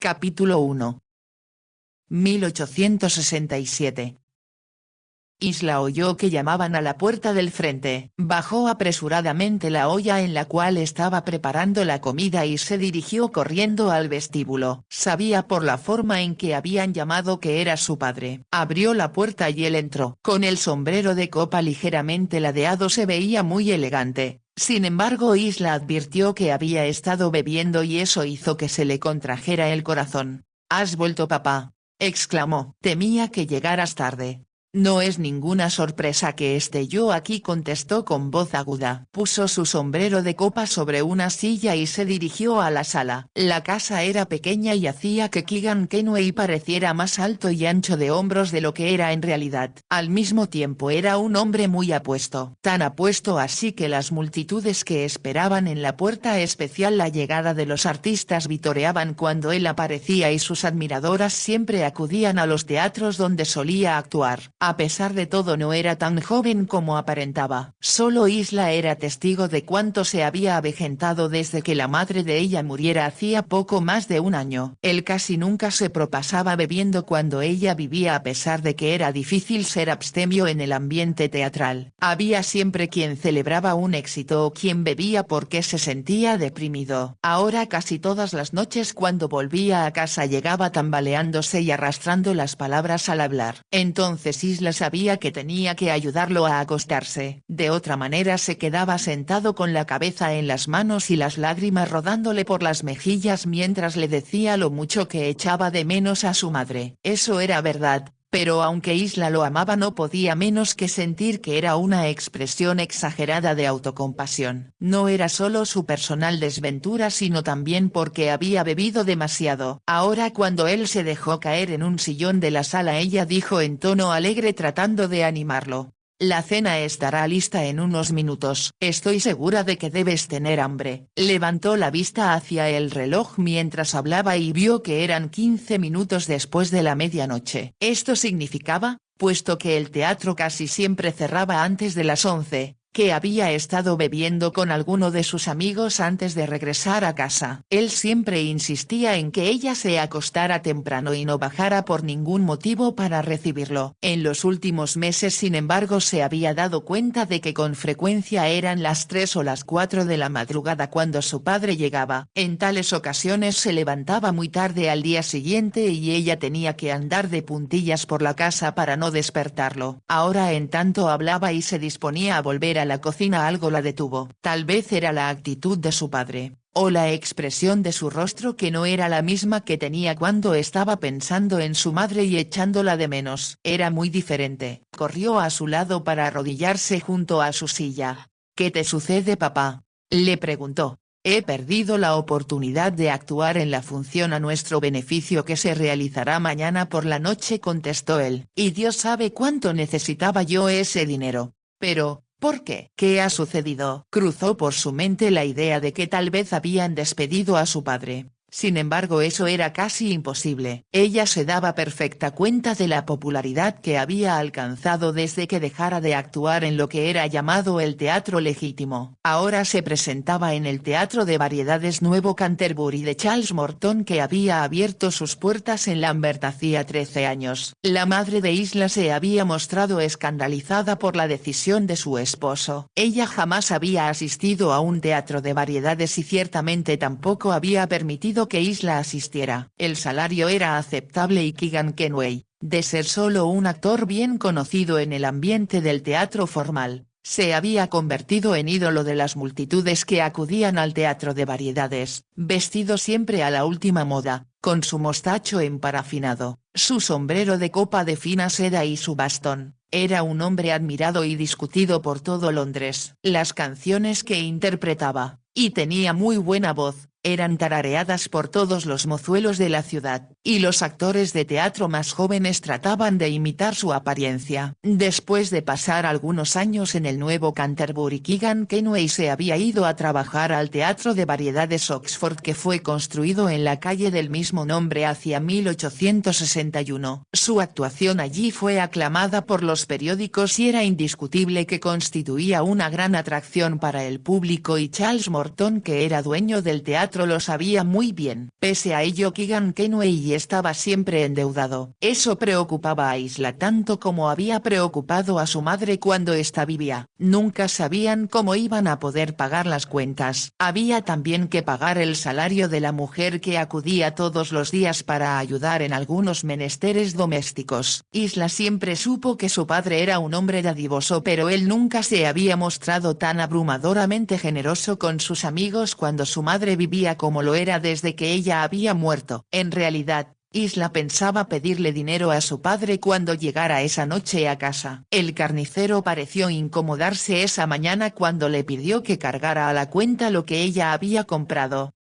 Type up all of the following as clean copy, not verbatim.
Capítulo 1. 1867. Isla oyó que llamaban a la puerta del frente, bajó apresuradamente la olla en la cual estaba preparando la comida y se dirigió corriendo al vestíbulo. Sabía por la forma en que habían llamado que era su padre. Abrió la puerta y él entró. Con el sombrero de copa ligeramente ladeado se veía muy elegante. Sin embargo, Isla advirtió que había estado bebiendo y eso hizo que se le contrajera el corazón. «¿Has vuelto, papá?», exclamó. «Temía que llegaras tarde». «No es ninguna sorpresa que esté yo aquí», contestó con voz aguda. Puso su sombrero de copa sobre una silla y se dirigió a la sala. La casa era pequeña y hacía que Keegan Kenway pareciera más alto y ancho de hombros de lo que era en realidad. Al mismo tiempo era un hombre muy apuesto. Tan apuesto así que las multitudes que esperaban en la puerta especial la llegada de los artistas vitoreaban cuando él aparecía y sus admiradoras siempre acudían a los teatros donde solía actuar. A pesar de todo no era tan joven como aparentaba. Solo Isla era testigo de cuánto se había avejentado desde que la madre de ella muriera hacía poco más de un año. Él casi nunca se propasaba bebiendo cuando ella vivía, a pesar de que era difícil ser abstemio en el ambiente teatral. Había siempre quien celebraba un éxito o quien bebía porque se sentía deprimido. Ahora casi todas las noches cuando volvía a casa llegaba tambaleándose y arrastrando las palabras al hablar. Entonces Isla sabía que tenía que ayudarlo a acostarse, de otra manera se quedaba sentado con la cabeza en las manos y las lágrimas rodándole por las mejillas mientras le decía lo mucho que echaba de menos a su madre. Eso era verdad, pero aunque Isla lo amaba no podía menos que sentir que era una expresión exagerada de autocompasión. No era solo su personal desventura sino también porque había bebido demasiado. Ahora cuando él se dejó caer en un sillón de la sala ella dijo en tono alegre tratando de animarlo: «La cena estará lista en unos minutos. Estoy segura de que debes tener hambre». Levantó la vista hacia el reloj mientras hablaba y vio que eran 15 minutos después de la medianoche. Esto significaba, puesto que el teatro casi siempre cerraba antes de las 11, que había estado bebiendo con alguno de sus amigos antes de regresar a casa. Él siempre insistía en que ella se acostara temprano y no bajara por ningún motivo para recibirlo. En los últimos meses sin embargo se había dado cuenta de que con frecuencia eran las 3 o las 4 de la madrugada cuando su padre llegaba. En tales ocasiones se levantaba muy tarde al día siguiente y ella tenía que andar de puntillas por la casa para no despertarlo. Ahora en tanto hablaba y se disponía a volver a la cocina algo la detuvo. Tal vez era la actitud de su padre, o la expresión de su rostro que no era la misma que tenía cuando estaba pensando en su madre y echándola de menos. Era muy diferente. Corrió a su lado para arrodillarse junto a su silla. «¿Qué te sucede, papá?», le preguntó. «He perdido la oportunidad de actuar en la función a nuestro beneficio que se realizará mañana por la noche», contestó él. «Y Dios sabe cuánto necesitaba yo ese dinero. Pero, ¿por qué? ¿Qué ha sucedido?». Cruzó por su mente la idea de que tal vez habían despedido a su padre. Sin embargo eso era casi imposible. Ella se daba perfecta cuenta de la popularidad que había alcanzado desde que dejara de actuar en lo que era llamado el teatro legítimo. Ahora se presentaba en el Teatro de Variedades Nuevo Canterbury de Charles Morton, que había abierto sus puertas en Lambert hacía 13 años. La madre de Isla se había mostrado escandalizada por la decisión de su esposo. Ella jamás había asistido a un teatro de variedades y ciertamente tampoco había permitido que Isla asistiera. El salario era aceptable y Keegan Kenway, de ser solo un actor bien conocido en el ambiente del teatro formal, se había convertido en ídolo de las multitudes que acudían al teatro de variedades, vestido siempre a la última moda, con su mostacho emparafinado, su sombrero de copa de fina seda y su bastón. Era un hombre admirado y discutido por todo Londres. Las canciones que interpretaba, y tenía muy buena voz, eran tarareadas por todos los mozuelos de la ciudad, y los actores de teatro más jóvenes trataban de imitar su apariencia. Después de pasar algunos años en el Nuevo Canterbury, Keegan Kenway se había ido a trabajar al Teatro de Variedades Oxford, que fue construido en la calle del mismo nombre hacia 1861. Su actuación allí fue aclamada por los periódicos y era indiscutible que constituía una gran atracción para el público, y Charles Morton, que era dueño del teatro teatro lo sabía muy bien. Pese a ello Keegan Kenoey estaba siempre endeudado. Eso preocupaba a Isla tanto como había preocupado a su madre cuando ésta vivía. Nunca sabían cómo iban a poder pagar las cuentas. Había también que pagar el salario de la mujer que acudía todos los días para ayudar en algunos menesteres domésticos. Isla siempre supo que su padre era un hombre dadivoso, pero él nunca se había mostrado tan abrumadoramente generoso con sus amigos cuando su madre vivía como lo era desde que ella había muerto. En realidad, Isla pensaba pedirle dinero a su padre cuando llegara esa noche a casa. El carnicero pareció incomodarse esa mañana cuando le pidió que cargara a la cuenta lo que ella había comprado.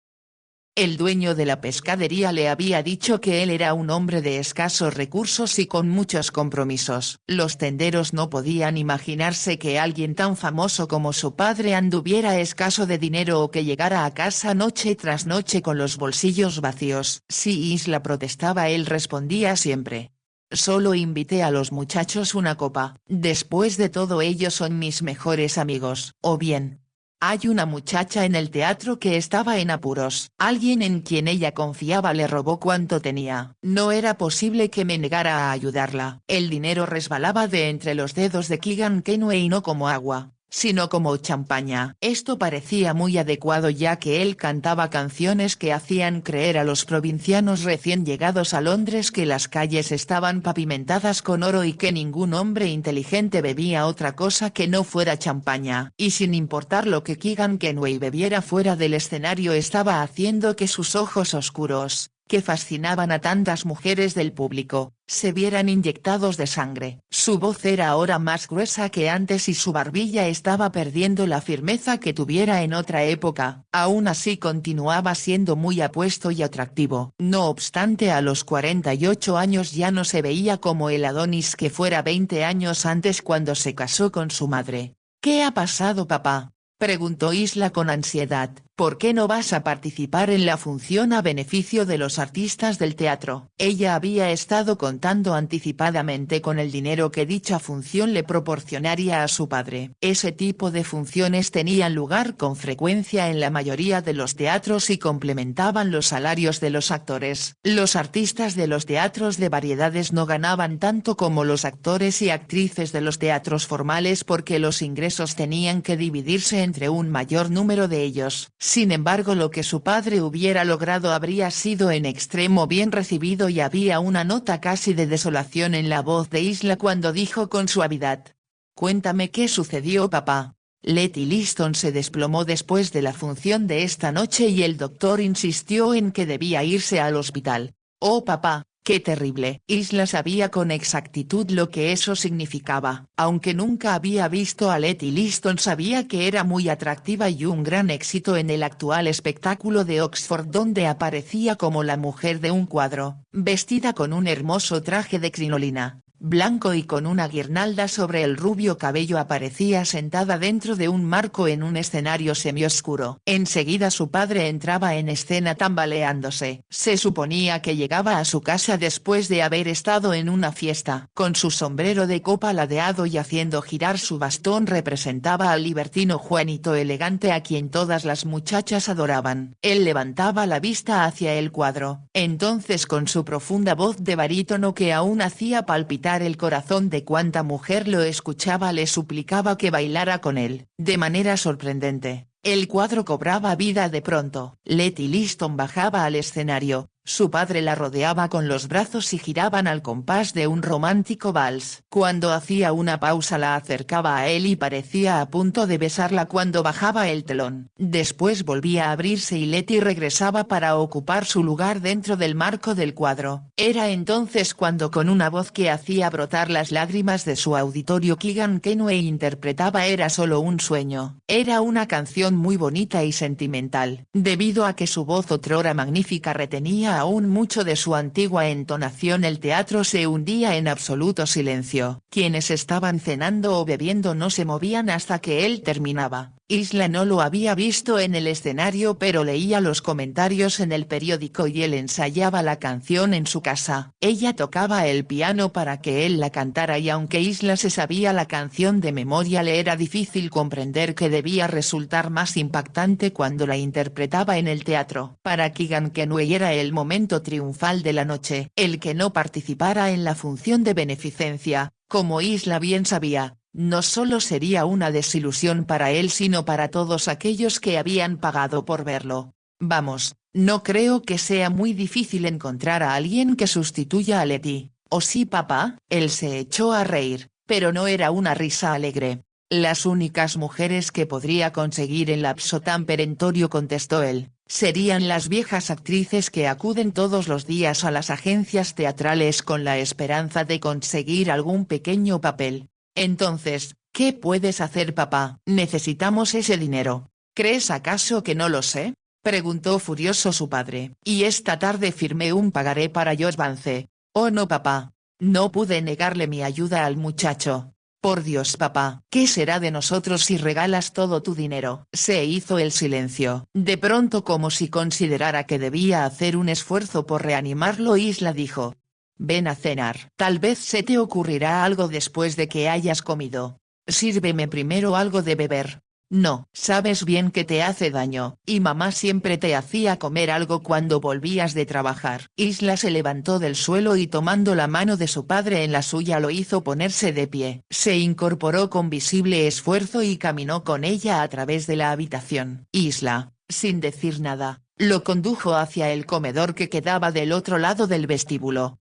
El dueño de la pescadería le había dicho que él era un hombre de escasos recursos y con muchos compromisos. Los tenderos no podían imaginarse que alguien tan famoso como su padre anduviera escaso de dinero o que llegara a casa noche tras noche con los bolsillos vacíos. Si Isla protestaba, él respondía siempre: solo invité a los muchachos una copa, después de todo ellos son mis mejores amigos. O bien: hay una muchacha en el teatro que estaba en apuros. Alguien en quien ella confiaba le robó cuanto tenía. No era posible que me negara a ayudarla. El dinero resbalaba de entre los dedos de Keegan Kenoey no como agua, sino como champaña. Esto parecía muy adecuado ya que él cantaba canciones que hacían creer a los provincianos recién llegados a Londres que las calles estaban pavimentadas con oro y que ningún hombre inteligente bebía otra cosa que no fuera champaña. Y sin importar lo que Keegan Kenoey bebiera fuera del escenario, estaba haciendo que sus ojos oscuros, que fascinaban a tantas mujeres del público, se vieran inyectados de sangre. Su voz era ahora más gruesa que antes y su barbilla estaba perdiendo la firmeza que tuviera en otra época. Aún así continuaba siendo muy apuesto y atractivo. No obstante, a los 48 años ya no se veía como el Adonis que fuera 20 años antes cuando se casó con su madre. ¿Qué ha pasado, papá?, preguntó Isla con ansiedad. ¿Por qué no vas a participar en la función a beneficio de los artistas del teatro? Ella había estado contando anticipadamente con el dinero que dicha función le proporcionaría a su padre. Ese tipo de funciones tenían lugar con frecuencia en la mayoría de los teatros y complementaban los salarios de los actores. Los artistas de los teatros de variedades no ganaban tanto como los actores y actrices de los teatros formales porque los ingresos tenían que dividirse entre un mayor número de ellos. Sin embargo, lo que su padre hubiera logrado habría sido en extremo bien recibido y había una nota casi de desolación en la voz de Isla cuando dijo con suavidad: «Cuéntame qué sucedió, papá». Letty Liston se desplomó después de la función de esta noche y el doctor insistió en que debía irse al hospital. «Oh papá, qué terrible». Isla sabía con exactitud lo que eso significaba. Aunque nunca había visto a Letty Liston, sabía que era muy atractiva y un gran éxito en el actual espectáculo de Oxford donde aparecía como la mujer de un cuadro, vestida con un hermoso traje de crinolina blanco y con una guirnalda sobre el rubio cabello. Aparecía sentada dentro de un marco en un escenario semioscuro. Enseguida su padre entraba en escena tambaleándose. Se suponía que llegaba a su casa después de haber estado en una fiesta. Con su sombrero de copa ladeado y haciendo girar su bastón representaba al libertino Juanito elegante a quien todas las muchachas adoraban. Él levantaba la vista hacia el cuadro. Entonces, con su profunda voz de barítono que aún hacía palpitar el corazón de cuanta mujer lo escuchaba, le suplicaba que bailara con él. De manera sorprendente, el cuadro cobraba vida de pronto. Letty Liston bajaba al escenario, su padre la rodeaba con los brazos y giraban al compás de un romántico vals. Cuando hacía una pausa la acercaba a él y parecía a punto de besarla cuando bajaba el telón. Después volvía a abrirse y Letty regresaba para ocupar su lugar dentro del marco del cuadro. Era entonces cuando, con una voz que hacía brotar las lágrimas de su auditorio, Keegan Kenoey interpretaba Era solo un sueño. Era una canción muy bonita y sentimental. Debido a que su voz otrora magnífica retenía aún mucho de su antigua entonación, el teatro se hundía en absoluto silencio. Quienes estaban cenando o bebiendo no se movían hasta que él terminaba. Isla no lo había visto en el escenario pero leía los comentarios en el periódico y él ensayaba la canción en su casa. Ella tocaba el piano para que él la cantara y aunque Isla se sabía la canción de memoria le era difícil comprender que debía resultar más impactante cuando la interpretaba en el teatro. Para Keegan Kenoey era el momento triunfal de la noche. El que no participara en la función de beneficencia, como Isla bien sabía, no solo sería una desilusión para él sino para todos aquellos que habían pagado por verlo. Vamos, no creo que sea muy difícil encontrar a alguien que sustituya a Letty, ¿o sí papá? Él se echó a reír, pero no era una risa alegre. Las únicas mujeres que podría conseguir en lapso tan perentorio contestó él, serían las viejas actrices que acuden todos los días a las agencias teatrales con la esperanza de conseguir algún pequeño papel. Entonces, ¿qué puedes hacer papá? Necesitamos ese dinero. ¿Crees acaso que no lo sé? Preguntó furioso su padre. Y esta tarde firmé un pagaré para Josh Vance. Oh no papá. No pude negarle mi ayuda al muchacho. Por Dios papá, ¿qué será de nosotros si regalas todo tu dinero? Se hizo el silencio. De pronto como si considerara que debía hacer un esfuerzo por reanimarlo Isla dijo. Ven a cenar. Tal vez se te ocurrirá algo después de que hayas comido. Sírveme primero algo de beber. No, sabes bien que te hace daño, y mamá siempre te hacía comer algo cuando volvías de trabajar. Isla se levantó del suelo y tomando la mano de su padre en la suya lo hizo ponerse de pie. Se incorporó con visible esfuerzo y caminó con ella a través de la habitación. Isla, sin decir nada, lo condujo hacia el comedor que quedaba del otro lado del vestíbulo.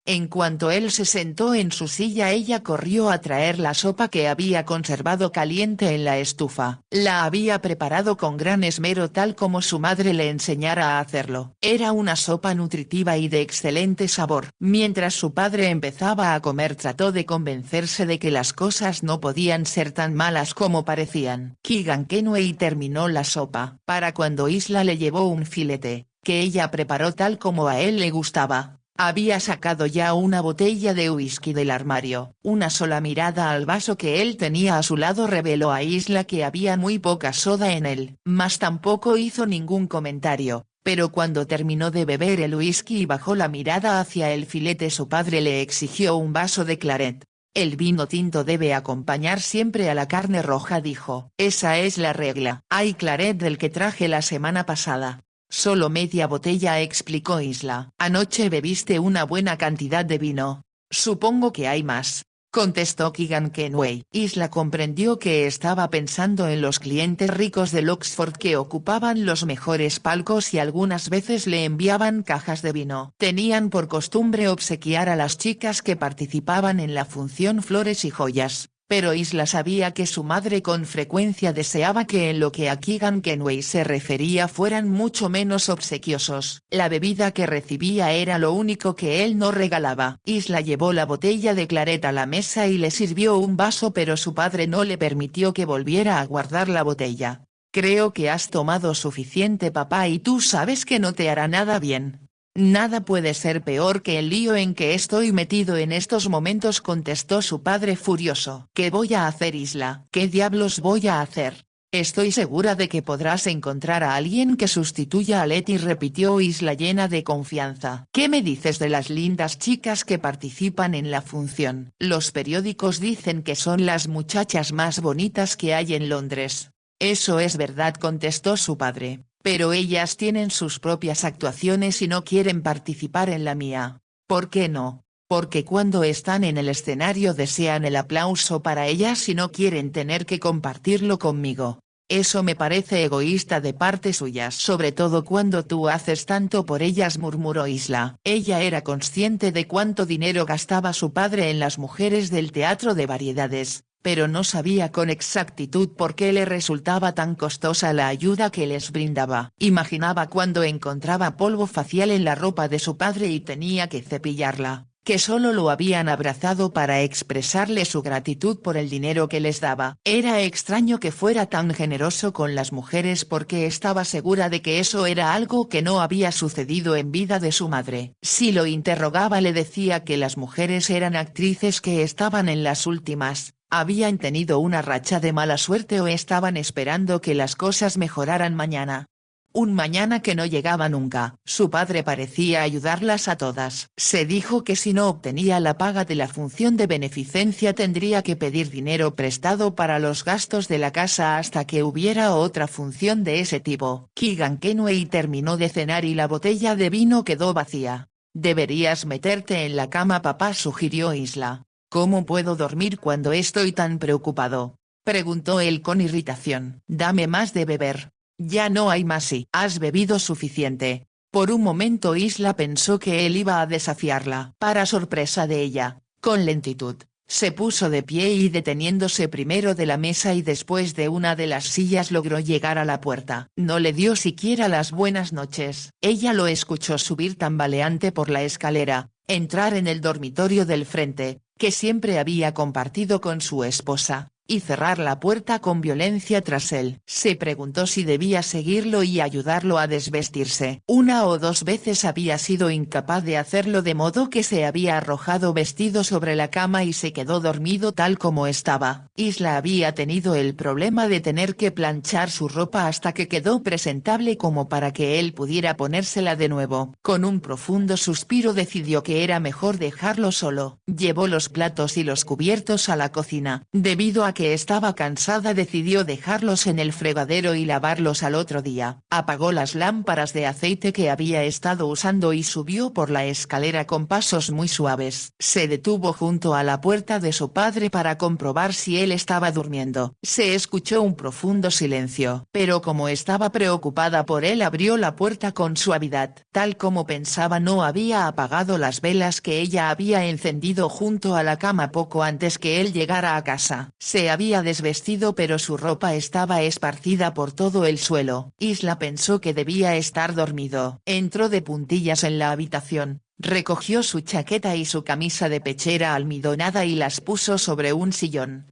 En cuanto él se sentó en su silla ella corrió a traer la sopa que había conservado caliente en la estufa. La había preparado con gran esmero tal como su madre le enseñara a hacerlo. Era una sopa nutritiva y de excelente sabor. Mientras su padre empezaba a comer trató de convencerse de que las cosas no podían ser tan malas como parecían. Keegan Kenoey terminó la sopa. Para cuando Isla le llevó un filete, que ella preparó tal como a él le gustaba. Había sacado ya una botella de whisky del armario. Una sola mirada al vaso que él tenía a su lado reveló a Isla que había muy poca soda en él. Mas tampoco hizo ningún comentario, pero cuando terminó de beber el whisky y bajó la mirada hacia el filete su padre le exigió un vaso de claret. El vino tinto debe acompañar siempre a la carne roja dijo. Esa es la regla. Hay claret del que traje la semana pasada. Solo media botella explicó Isla. Anoche bebiste una buena cantidad de vino. Supongo que hay más. Contestó Keegan Kenoey. Isla comprendió que estaba pensando en los clientes ricos del Oxford que ocupaban los mejores palcos y algunas veces le enviaban cajas de vino. Tenían por costumbre obsequiar a las chicas que participaban en la función flores y joyas. Pero Isla sabía que su madre con frecuencia deseaba que en lo que a Keegan Kenoey se refería fueran mucho menos obsequiosos. La bebida que recibía era lo único que él no regalaba. Isla llevó la botella de claret a la mesa y le sirvió un vaso pero su padre no le permitió que volviera a guardar la botella. Creo que has tomado suficiente papá y tú sabes que no te hará nada bien. Nada puede ser peor que el lío en que estoy metido en estos momentos contestó su padre furioso. ¿Qué voy a hacer Isla? ¿Qué diablos voy a hacer? Estoy segura de que podrás encontrar a alguien que sustituya a Letty repitió Isla llena de confianza. ¿Qué me dices de las lindas chicas que participan en la función? Los periódicos dicen que son las muchachas más bonitas que hay en Londres. Eso es verdad contestó su padre. Pero ellas tienen sus propias actuaciones y no quieren participar en la mía. ¿Por qué no? Porque cuando están en el escenario desean el aplauso para ellas y no quieren tener que compartirlo conmigo. Eso me parece egoísta de parte suya sobre todo cuando tú haces tanto por ellas murmuró Isla. Ella era consciente de cuánto dinero gastaba su padre en las mujeres del teatro de variedades, pero no sabía con exactitud por qué le resultaba tan costosa la ayuda que les brindaba. Imaginaba cuando encontraba polvo facial en la ropa de su padre y tenía que cepillarla, que solo lo habían abrazado para expresarle su gratitud por el dinero que les daba. Era extraño que fuera tan generoso con las mujeres porque estaba segura de que eso era algo que no había sucedido en vida de su madre. Si lo interrogaba le decía que las mujeres eran actrices que estaban en las últimas, ¿Habían tenido una racha de mala suerte o estaban esperando que las cosas mejoraran mañana? Un mañana que no llegaba nunca. Su padre parecía ayudarlas a todas. Se dijo que si no obtenía la paga de la función de beneficencia tendría que pedir dinero prestado para los gastos de la casa hasta que hubiera otra función de ese tipo. Keegan Kenway terminó de cenar y la botella de vino quedó vacía. Deberías meterte en la cama, papá, sugirió Isla. ¿Cómo puedo dormir cuando estoy tan preocupado?, preguntó él con irritación. Dame más de beber. Ya no hay más y has bebido suficiente. Por un momento Isla pensó que él iba a desafiarla. Para sorpresa de ella, con lentitud, se puso de pie y deteniéndose primero de la mesa y después de una de las sillas logró llegar a la puerta. No le dio siquiera las buenas noches. Ella lo escuchó subir tambaleante por la escalera, entrar en el dormitorio del frente, que siempre había compartido con su esposa, y cerrar la puerta con violencia tras él. Se preguntó si debía seguirlo y ayudarlo a desvestirse. Una o dos veces había sido incapaz de hacerlo, de modo que se había arrojado vestido sobre la cama y se quedó dormido tal como estaba. Isla había tenido el problema de tener que planchar su ropa hasta que quedó presentable como para que él pudiera ponérsela de nuevo. Con un profundo suspiro decidió que era mejor dejarlo solo. Llevó los platos y los cubiertos a la cocina. Debido a que estaba cansada decidió dejarlos en el fregadero y lavarlos al otro día. Apagó las lámparas de aceite que había estado usando y subió por la escalera con pasos muy suaves. Se detuvo junto a la puerta de su padre para comprobar si él estaba durmiendo. Se escuchó un profundo silencio, pero como estaba preocupada por él abrió la puerta con suavidad. Tal como pensaba, no había apagado las velas que ella había encendido junto a la cama poco antes que él llegara a casa. Se había desvestido pero su ropa estaba esparcida por todo el suelo. Isla pensó que debía estar dormido. Entró de puntillas en la habitación, recogió su chaqueta y su camisa de pechera almidonada y las puso sobre un sillón.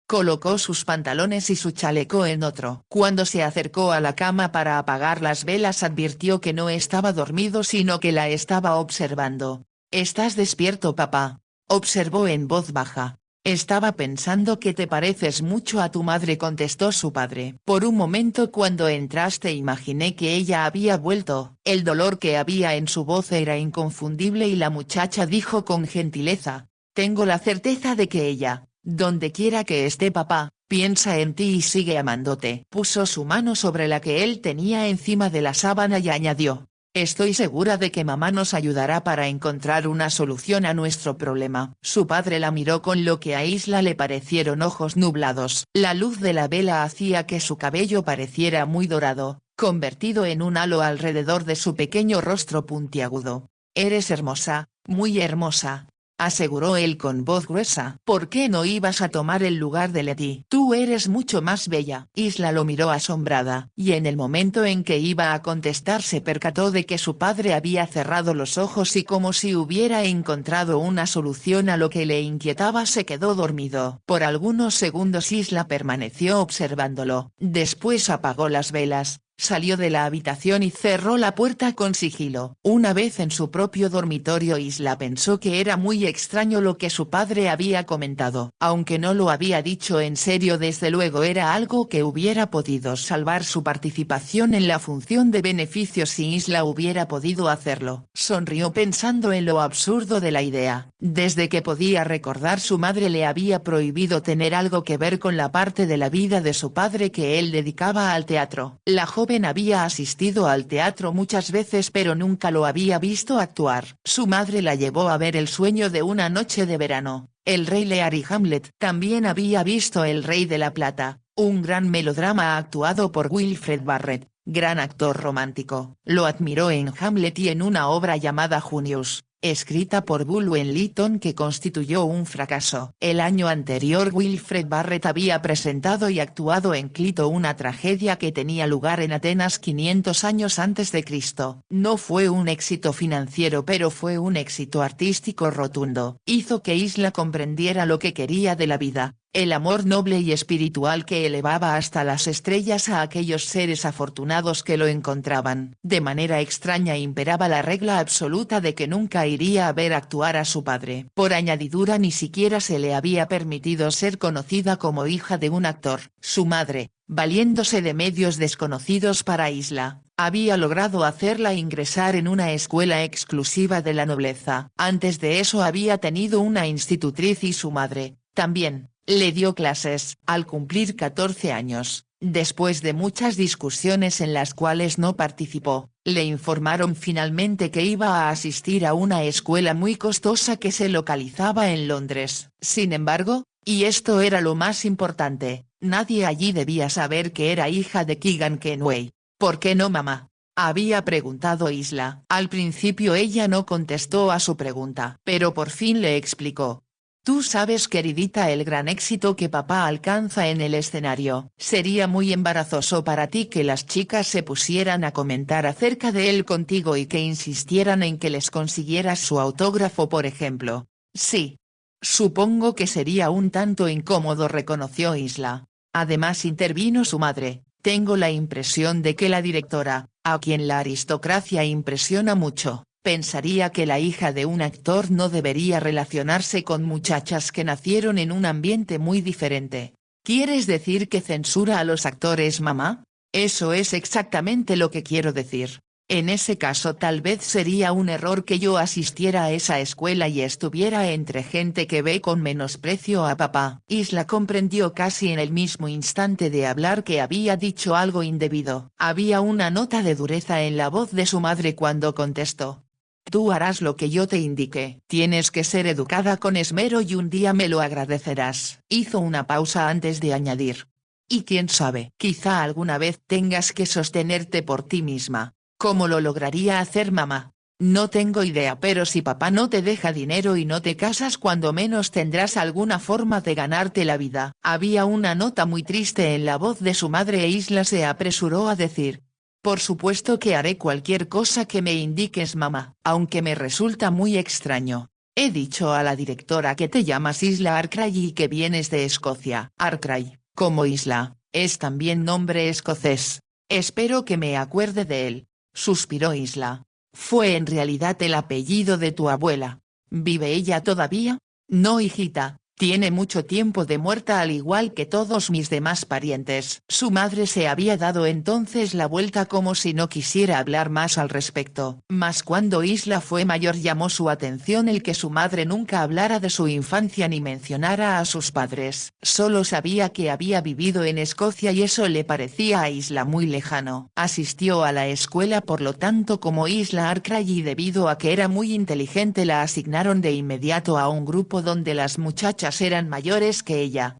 Colocó sus pantalones y su chaleco en otro. Cuando se acercó a la cama para apagar las velas advirtió que no estaba dormido sino que la estaba observando. ¿Estás despierto, papá?, observó en voz baja. Estaba pensando que te pareces mucho a tu madre, contestó su padre. Por un momento cuando entraste imaginé que ella había vuelto. El dolor que había en su voz era inconfundible y la muchacha dijo con gentileza: tengo la certeza de que ella, donde quiera que esté, papá, piensa en ti y sigue amándote. Puso su mano sobre la que él tenía encima de la sábana y añadió: estoy segura de que mamá nos ayudará para encontrar una solución a nuestro problema. Su padre la miró con lo que a Isla le parecieron ojos nublados. La luz de la vela hacía que su cabello pareciera muy dorado, convertido en un halo alrededor de su pequeño rostro puntiagudo. Eres hermosa, muy hermosa, aseguró él con voz gruesa. ¿Por qué no ibas a tomar el lugar de Letty? Tú eres mucho más bella. Isla lo miró asombrada, y en el momento en que iba a contestar se percató de que su padre había cerrado los ojos y como si hubiera encontrado una solución a lo que le inquietaba se quedó dormido. Por algunos segundos Isla permaneció observándolo, después apagó las velas, salió de la habitación y cerró la puerta con sigilo. Una vez en su propio dormitorio Isla pensó que era muy extraño lo que su padre había comentado. Aunque no lo había dicho en serio, desde luego era algo que hubiera podido salvar su participación en la función de beneficios si Isla hubiera podido hacerlo. Sonrió pensando en lo absurdo de la idea. Desde que podía recordar, su madre le había prohibido tener algo que ver con la parte de la vida de su padre que él dedicaba al teatro. La joven había asistido al teatro muchas veces pero nunca lo había visto actuar. Su madre la llevó a ver El sueño de una noche de verano, El rey Lear y Hamlet. También había visto El rey de la plata, un gran melodrama actuado por Wilfred Barrett, gran actor romántico. Lo admiró en Hamlet y en una obra llamada Junius, escrita por Bulwen Lytton, que constituyó un fracaso. El año anterior Wilfred Barrett había presentado y actuado en Clito, una tragedia que tenía lugar en Atenas 500 años antes de Cristo. No fue un éxito financiero pero fue un éxito artístico rotundo. Hizo que Isla comprendiera lo que quería de la vida, el amor noble y espiritual que elevaba hasta las estrellas a aquellos seres afortunados que lo encontraban. De manera extraña imperaba la regla absoluta de que nunca iría a ver actuar a su padre. Por añadidura ni siquiera se le había permitido ser conocida como hija de un actor. Su madre, valiéndose de medios desconocidos para Isla, había logrado hacerla ingresar en una escuela exclusiva de la nobleza. Antes de eso había tenido una institutriz y su madre, también, le dio clases. Al cumplir 14 años, después de muchas discusiones en las cuales no participó, le informaron finalmente que iba a asistir a una escuela muy costosa que se localizaba en Londres. Sin embargo, y esto era lo más importante, nadie allí debía saber que era hija de Keegan Kenway. ¿Por qué no, mamá?, había preguntado Isla. Al principio ella no contestó a su pregunta, pero por fin le explicó. Tú sabes, queridita, el gran éxito que papá alcanza en el escenario. Sería muy embarazoso para ti que las chicas se pusieran a comentar acerca de él contigo y que insistieran en que les consiguieras su autógrafo, por ejemplo. Sí. Supongo que sería un tanto incómodo, reconoció Isla. Además intervino su madre. Tengo la impresión de que la directora, a quien la aristocracia impresiona mucho, pensaría que la hija de un actor no debería relacionarse con muchachas que nacieron en un ambiente muy diferente. ¿Quieres decir que censura a los actores, mamá? Eso es exactamente lo que quiero decir. En ese caso tal vez sería un error que yo asistiera a esa escuela y estuviera entre gente que ve con menosprecio a papá. Isla comprendió casi en el mismo instante de hablar que había dicho algo indebido. Había una nota de dureza en la voz de su madre cuando contestó. Tú harás lo que yo te indique. Tienes que ser educada con esmero y un día me lo agradecerás. Hizo una pausa antes de añadir. Y quién sabe, quizá alguna vez tengas que sostenerte por ti misma. ¿Cómo lo lograría hacer, mamá? No tengo idea, pero si papá no te deja dinero y no te casas, cuando menos tendrás alguna forma de ganarte la vida. Había una nota muy triste en la voz de su madre e Isla se apresuró a decir. Por supuesto que haré cualquier cosa que me indiques, mamá, aunque me resulta muy extraño. He dicho a la directora que te llamas Isla Arkwright y que vienes de Escocia. Arkwright, como Isla, es también nombre escocés. Espero que me acuerde de él. Suspiró Isla. Fue en realidad el apellido de tu abuela. ¿Vive ella todavía? No, hijita, tiene mucho tiempo de muerta al igual que todos mis demás parientes. Su madre se había dado entonces la vuelta como si no quisiera hablar más al respecto. Mas cuando Isla fue mayor llamó su atención el que su madre nunca hablara de su infancia ni mencionara a sus padres. Solo sabía que había vivido en Escocia y eso le parecía a Isla muy lejano. Asistió a la escuela por lo tanto como Isla Arkwright y debido a que era muy inteligente la asignaron de inmediato a un grupo donde las muchachas eran mayores que ella.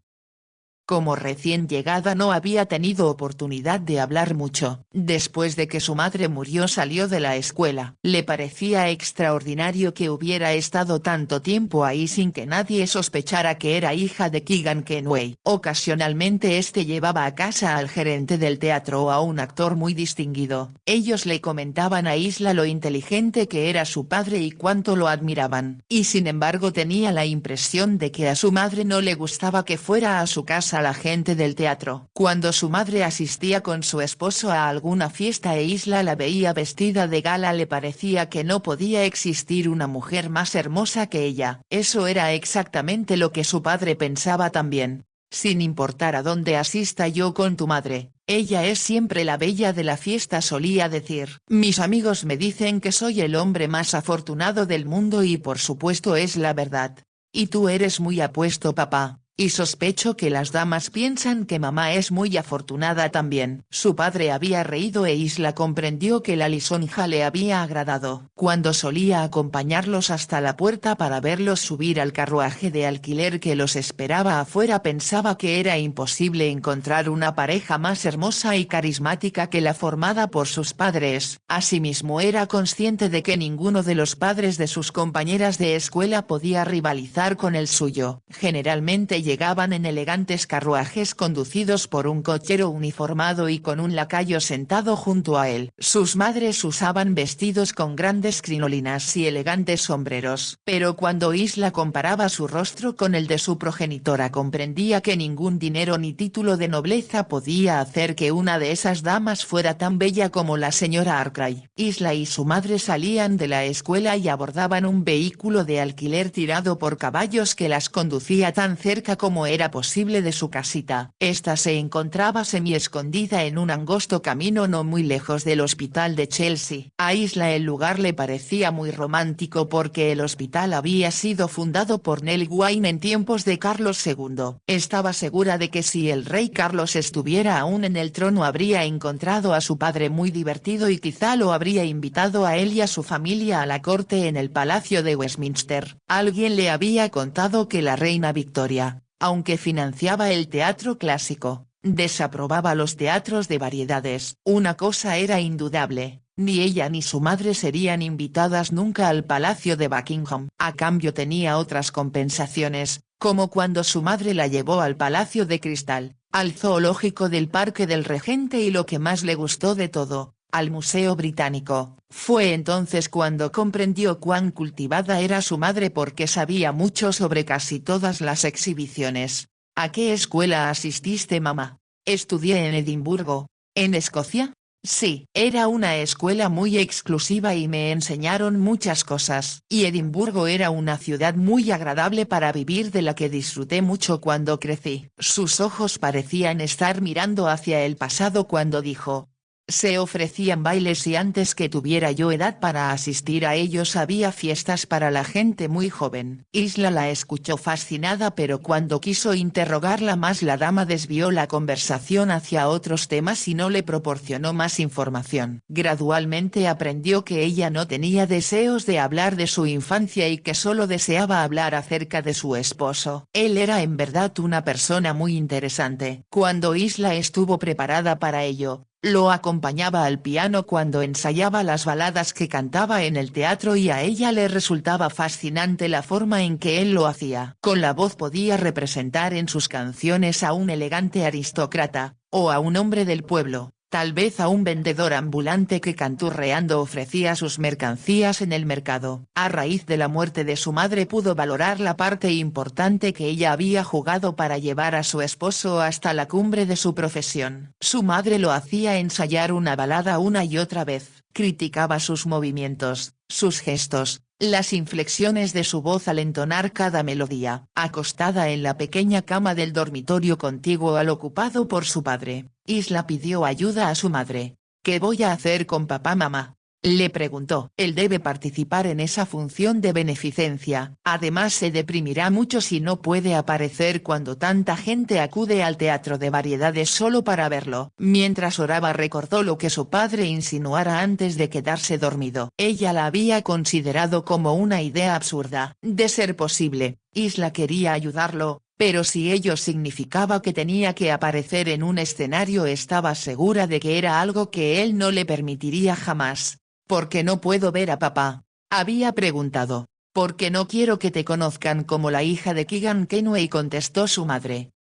Como recién llegada no había tenido oportunidad de hablar mucho. Después de que su madre murió salió de la escuela. Le parecía extraordinario que hubiera estado tanto tiempo ahí sin que nadie sospechara que era hija de Keegan Kenway. Ocasionalmente este llevaba a casa al gerente del teatro o a un actor muy distinguido. Ellos le comentaban a Isla lo inteligente que era su padre y cuánto lo admiraban. Y sin embargo tenía la impresión de que a su madre no le gustaba que fuera a su casa la gente del teatro. Cuando su madre asistía con su esposo a alguna fiesta e Isla la veía vestida de gala le parecía que no podía existir una mujer más hermosa que ella. Eso era exactamente lo que su padre pensaba también. Sin importar a dónde asista yo con tu madre, ella es siempre la bella de la fiesta, solía decir. Mis amigos me dicen que soy el hombre más afortunado del mundo y por supuesto es la verdad. Y tú eres muy apuesto, papá. Y sospecho que las damas piensan que mamá es muy afortunada también. Su padre había reído e Isla comprendió que la lisonja le había agradado. Cuando solía acompañarlos hasta la puerta para verlos subir al carruaje de alquiler que los esperaba afuera pensaba que era imposible encontrar una pareja más hermosa y carismática que la formada por sus padres. Asimismo era consciente de que ninguno de los padres de sus compañeras de escuela podía rivalizar con el suyo. Generalmente que llegaban en elegantes carruajes conducidos por un cochero uniformado y con un lacayo sentado junto a él. Sus madres usaban vestidos con grandes crinolinas y elegantes sombreros. Pero cuando Isla comparaba su rostro con el de su progenitora comprendía que ningún dinero ni título de nobleza podía hacer que una de esas damas fuera tan bella como la señora Arkwright. Isla y su madre salían de la escuela y abordaban un vehículo de alquiler tirado por caballos que las conducía tan cerca como era posible de su casita. Esta se encontraba semi-escondida en un angosto camino no muy lejos del hospital de Chelsea. A Isla el lugar le parecía muy romántico porque el hospital había sido fundado por Nell Gwyn en tiempos de Carlos II. Estaba segura de que si el rey Carlos estuviera aún en el trono habría encontrado a su padre muy divertido y quizá lo habría invitado a él y a su familia a la corte en el Palacio de Westminster. Alguien le había contado que la reina Victoria, aunque financiaba el teatro clásico, desaprobaba los teatros de variedades. Una cosa era indudable, ni ella ni su madre serían invitadas nunca al Palacio de Buckingham. A cambio tenía otras compensaciones, como cuando su madre la llevó al Palacio de Cristal, al zoológico del Parque del Regente y lo que más le gustó de todo, al Museo Británico. Fue entonces cuando comprendió cuán cultivada era su madre porque sabía mucho sobre casi todas las exhibiciones. ¿A qué escuela asististe, mamá? Estudié en Edimburgo. ¿En Escocia? Sí, era una escuela muy exclusiva y me enseñaron muchas cosas. Y Edimburgo era una ciudad muy agradable para vivir de la que disfruté mucho cuando crecí. Sus ojos parecían estar mirando hacia el pasado cuando dijo: se ofrecían bailes y antes que tuviera yo edad para asistir a ellos había fiestas para la gente muy joven. Isla la escuchó fascinada pero cuando quiso interrogarla más la dama desvió la conversación hacia otros temas y no le proporcionó más información. Gradualmente aprendió que ella no tenía deseos de hablar de su infancia y que solo deseaba hablar acerca de su esposo. Él era en verdad una persona muy interesante. Cuando Isla estuvo preparada para ello, lo acompañaba al piano cuando ensayaba las baladas que cantaba en el teatro y a ella le resultaba fascinante la forma en que él lo hacía. Con la voz podía representar en sus canciones a un elegante aristócrata, o a un hombre del pueblo, tal vez a un vendedor ambulante que canturreando ofrecía sus mercancías en el mercado. A raíz de la muerte de su madre pudo valorar la parte importante que ella había jugado para llevar a su esposo hasta la cumbre de su profesión. Su madre lo hacía ensayar una balada una y otra vez, criticaba sus movimientos, sus gestos, las inflexiones de su voz al entonar cada melodía. Acostada en la pequeña cama del dormitorio contiguo al ocupado por su padre, Isla pidió ayuda a su madre. ¿Qué voy a hacer con papá, mamá?, le preguntó. Él debe participar en esa función de beneficencia. Además se deprimirá mucho si no puede aparecer cuando tanta gente acude al teatro de variedades solo para verlo. Mientras oraba recordó lo que su padre insinuara antes de quedarse dormido. Ella la había considerado como una idea absurda. De ser posible, Isla quería ayudarlo, pero si ello significaba que tenía que aparecer en un escenario estaba segura de que era algo que él no le permitiría jamás. ¿Por qué no puedo ver a papá?, había preguntado. Porque no quiero que te conozcan como la hija de Keegan Kenway, contestó su madre.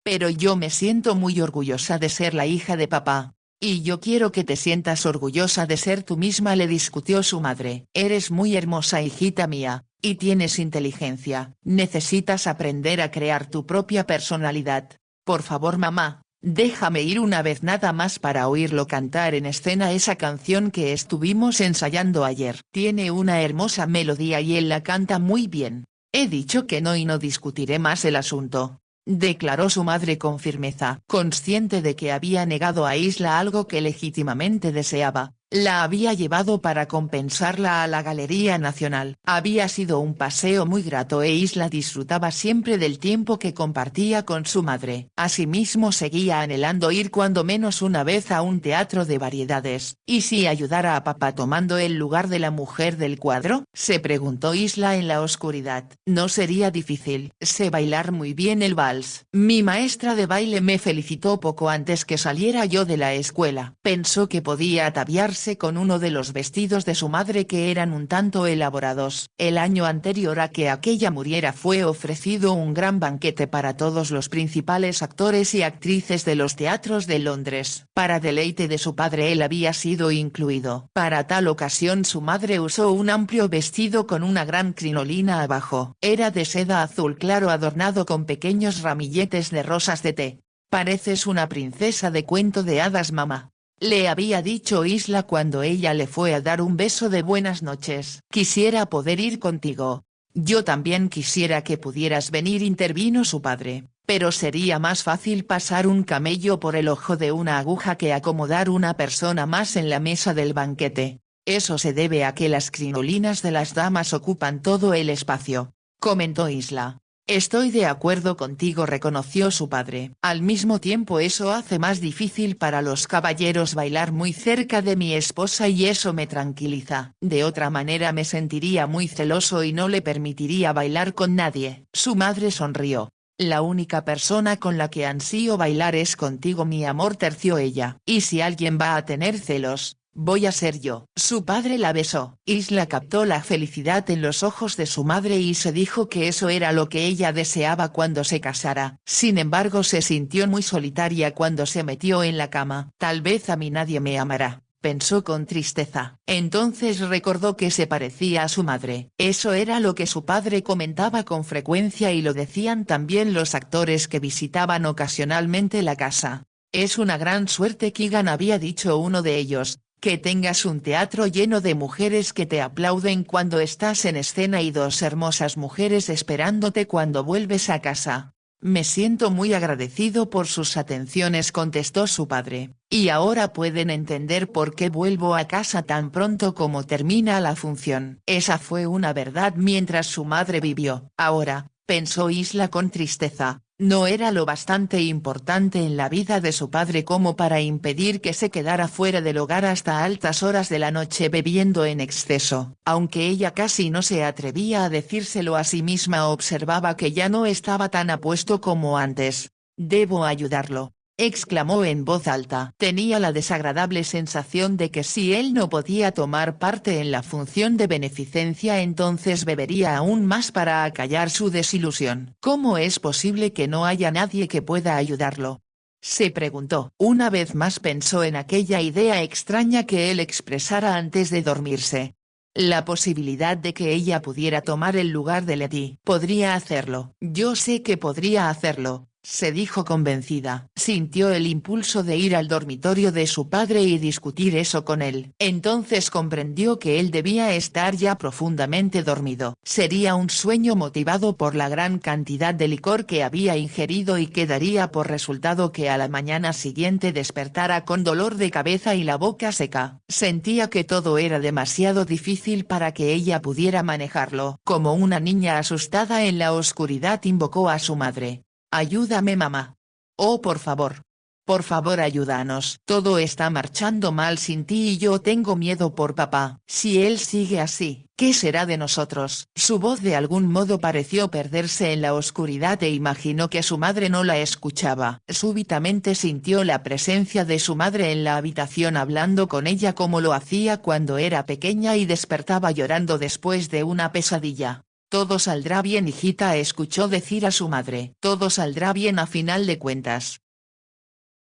Pero yo me siento muy orgullosa de ser la hija de papá. Y yo quiero que te sientas orgullosa de ser tú misma, le discutió su madre. Eres muy hermosa, hijita mía, y tienes inteligencia. Necesitas aprender a crear tu propia personalidad. Por favor, mamá, déjame ir una vez nada más para oírlo cantar en escena esa canción que estuvimos ensayando ayer. Tiene una hermosa melodía y él la canta muy bien. He dicho que no y no discutiré más el asunto, declaró su madre con firmeza. Consciente de que había negado a Isla algo que legítimamente deseaba, la había llevado para compensarla a la Galería Nacional. Había sido un paseo muy grato e Isla disfrutaba siempre del tiempo que compartía con su madre. Asimismo seguía anhelando ir cuando menos una vez a un teatro de variedades. ¿Y si ayudara a papá tomando el lugar de la mujer del cuadro?, se preguntó Isla en la oscuridad. No sería difícil. Sé bailar muy bien el vals. Mi maestra de baile me felicitó poco antes que saliera yo de la escuela. Pensó que podía ataviarse quedarse con uno de los vestidos de su madre que eran un tanto elaborados. El año anterior a que aquella muriera fue ofrecido un gran banquete para todos los principales actores y actrices de los teatros de Londres. Para deleite de su padre él había sido incluido. Para tal ocasión su madre usó un amplio vestido con una gran crinolina abajo. Era de seda azul claro adornado con pequeños ramilletes de rosas de té. «Pareces una princesa de cuento de hadas, mamá», le había dicho Isla cuando ella le fue a dar un beso de buenas noches. «Quisiera poder ir contigo». «Yo también quisiera que pudieras venir», intervino su padre, «pero sería más fácil pasar un camello por el ojo de una aguja que acomodar una persona más en la mesa del banquete. Eso se debe a que las crinolinas de las damas ocupan todo el espacio», comentó Isla. «Estoy de acuerdo contigo», reconoció su padre. «Al mismo tiempo eso hace más difícil para los caballeros bailar muy cerca de mi esposa y eso me tranquiliza. De otra manera me sentiría muy celoso y no le permitiría bailar con nadie». Su madre sonrió. «La única persona con la que ansío bailar es contigo, mi amor», terció ella. «Y si alguien va a tener celos, voy a ser yo». Su padre la besó. Isla captó la felicidad en los ojos de su madre y se dijo que eso era lo que ella deseaba cuando se casara. Sin embargo se sintió muy solitaria cuando se metió en la cama. «Tal vez a mí nadie me amará», pensó con tristeza. Entonces recordó que se parecía a su madre. Eso era lo que su padre comentaba con frecuencia y lo decían también los actores que visitaban ocasionalmente la casa. «Es una gran suerte, Keegan», había dicho uno de ellos, «que tengas un teatro lleno de mujeres que te aplauden cuando estás en escena y dos hermosas mujeres esperándote cuando vuelves a casa». «Me siento muy agradecido por sus atenciones», contestó su padre, «y ahora pueden entender por qué vuelvo a casa tan pronto como termina la función». Esa fue una verdad mientras su madre vivió. Ahora, pensó Isla con tristeza, no era lo bastante importante en la vida de su padre como para impedir que se quedara fuera del hogar hasta altas horas de la noche bebiendo en exceso. Aunque ella casi no se atrevía a decírselo a sí misma, observaba que ya no estaba tan apuesto como antes. «Debo ayudarlo», exclamó en voz alta. Tenía la desagradable sensación de que si él no podía tomar parte en la función de beneficencia entonces bebería aún más para acallar su desilusión. «¿Cómo es posible que no haya nadie que pueda ayudarlo?», se preguntó. Una vez más pensó en aquella idea extraña que él expresara antes de dormirse. La posibilidad de que ella pudiera tomar el lugar de Letty. «Podría hacerlo. Yo sé que podría hacerlo», se dijo convencida. Sintió el impulso de ir al dormitorio de su padre y discutir eso con él. Entonces comprendió que él debía estar ya profundamente dormido. Sería un sueño motivado por la gran cantidad de licor que había ingerido y que daría por resultado que a la mañana siguiente despertara con dolor de cabeza y la boca seca. Sentía que todo era demasiado difícil para que ella pudiera manejarlo. Como una niña asustada en la oscuridad invocó a su madre. «Ayúdame, mamá. Oh, por favor. Por favor, ayúdanos. Todo está marchando mal sin ti y yo tengo miedo por papá. Si él sigue así, ¿qué será de nosotros?». Su voz de algún modo pareció perderse en la oscuridad e imaginó que su madre no la escuchaba. Súbitamente sintió la presencia de su madre en la habitación hablando con ella como lo hacía cuando era pequeña y despertaba llorando después de una pesadilla. «Todo saldrá bien, hijita», escuchó decir a su madre. «Todo saldrá bien a final de cuentas».